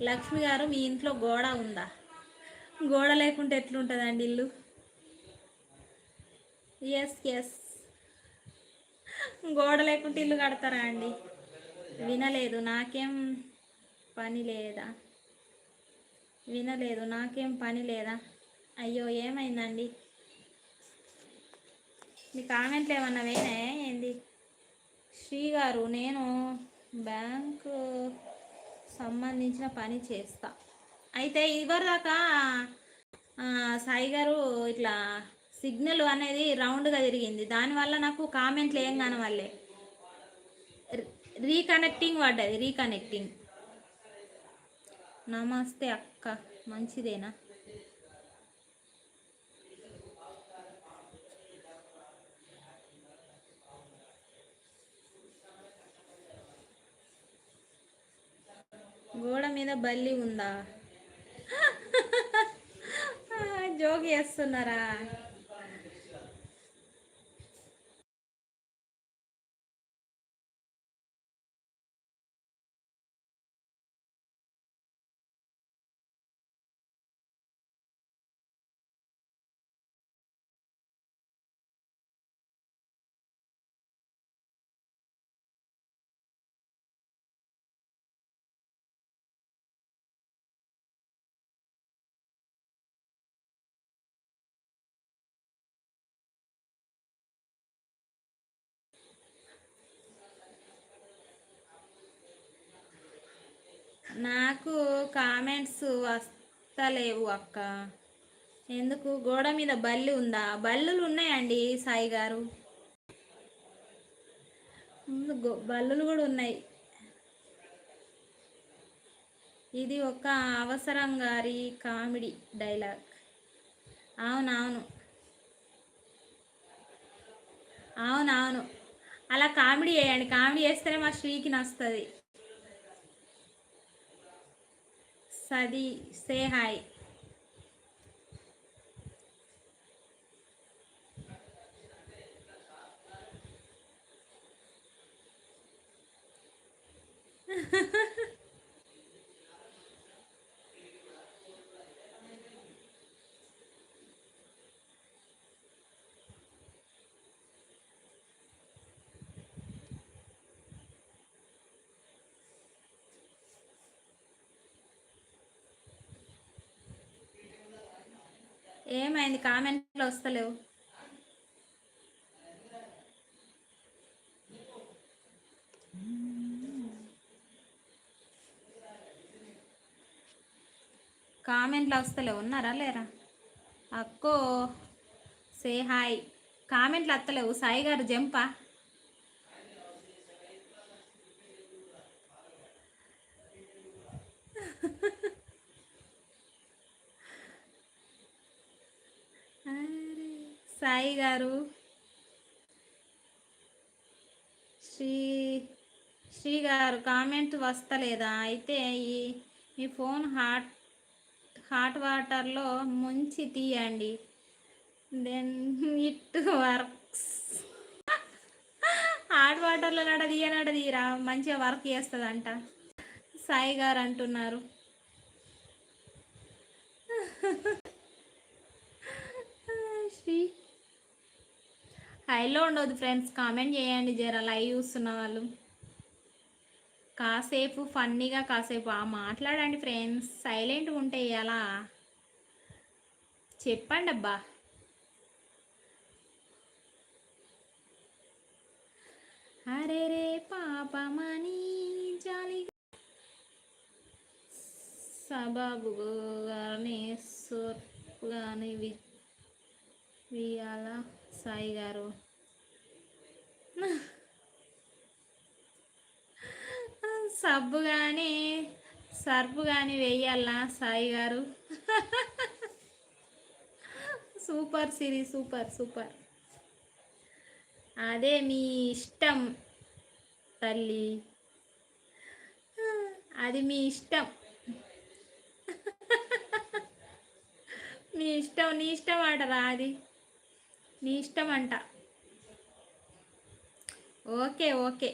లక్ష్మి గారు, మీ ఇంట్లో గోడ ఉందా? గోడ లేకుంటే ఎట్లుంటుందండి ఇల్లు? ఎస్ ఎస్, గోడ లేకుంటే ఇల్లు కడతారా అండి? వినలేదు, నాకేం పని లేదా? వినలేదు, నాకేం పని లేదా? అయ్యో, ఏమైందండి? మీ కామెంట్లు ఏమన్నా వేనే ఏంది? శ్రీ గారు, నేను బ్యాంకు సంబంధించిన పని చేస్తా. అయితే ఇవరిదాకా సాయి గారు ఇట్లా సిగ్నల్ అనేది రౌండ్గా తిరిగింది, దానివల్ల నాకు కామెంట్లు ఏం కానవాళ్ళే. రీకనెక్టింగ్ పడ్డది, రీకనెక్టింగ్. నమస్తే అక్క, మంచిదేనా? గోడ మీద బల్లి ఉందా? జోక్ చేస్తున్నారా? నాకు కామెంట్స్ వస్తలేవు అక్క. ఎందుకు? గోడ మీద బల్లి ఉందా? బల్లులు ఉన్నాయండి సాయి గారు, బల్లులు కూడా ఉన్నాయి. ఇది ఒక అవసరం గారి కామెడీ డైలాగ్. అవునవును, అవునవును, అలా కామెడీ చేయండి, కామెడీ చేస్తేనే మా శ్రీకి నస్తుంది. సది సే హాయ్. ఏమైంది? కామెంట్లు వస్తలేవు. కామెంట్లు వస్తలేవు, ఉన్నారా లేరా? అక్కో సే హాయ్. కామెంట్లు వస్తలేవు. సాయి గారు జంపా? సాయి గారు, శ్రీ శ్రీ గారు కామెంట్ వస్తలేదా? అయితే ఈ ఫోన్ హాట్ వాటర్లో ముంచి తీయండి, దెన్ ఇట్ వర్క్స్. హాట్ వాటర్లో తీయరా, మంచిగా వర్క్ చేస్తుందంట సాయి గారు అంటున్నారు. శ్రీ హైలో ఉండదు ఫ్రెండ్స్, కామెంట్ చేయండి జర, లైవ్ చూస్తున్న వాళ్ళు. కాసేపు ఫన్నీగా కాసేపు మాట్లాడండి ఫ్రెండ్స్, సైలెంట్గా ఉంటే ఎలా చెప్పండి అబ్బా. అరే రే పాపమని జాలి సబాబు గారిని సోర్పు కానీ వియాల సాయి గారు. సబ్బు కానీ సర్పు కానీ వెయ్యాలా సాయి గారు? సూపర్ సిరి, సూపర్ సూపర్. అదే మీ ఇష్టం తల్లి, అది మీ ఇష్టం. మీ ఇష్టం, నీ ఇష్టం అంటరా? అది నీ ఇష్టం అంట. Okay okay.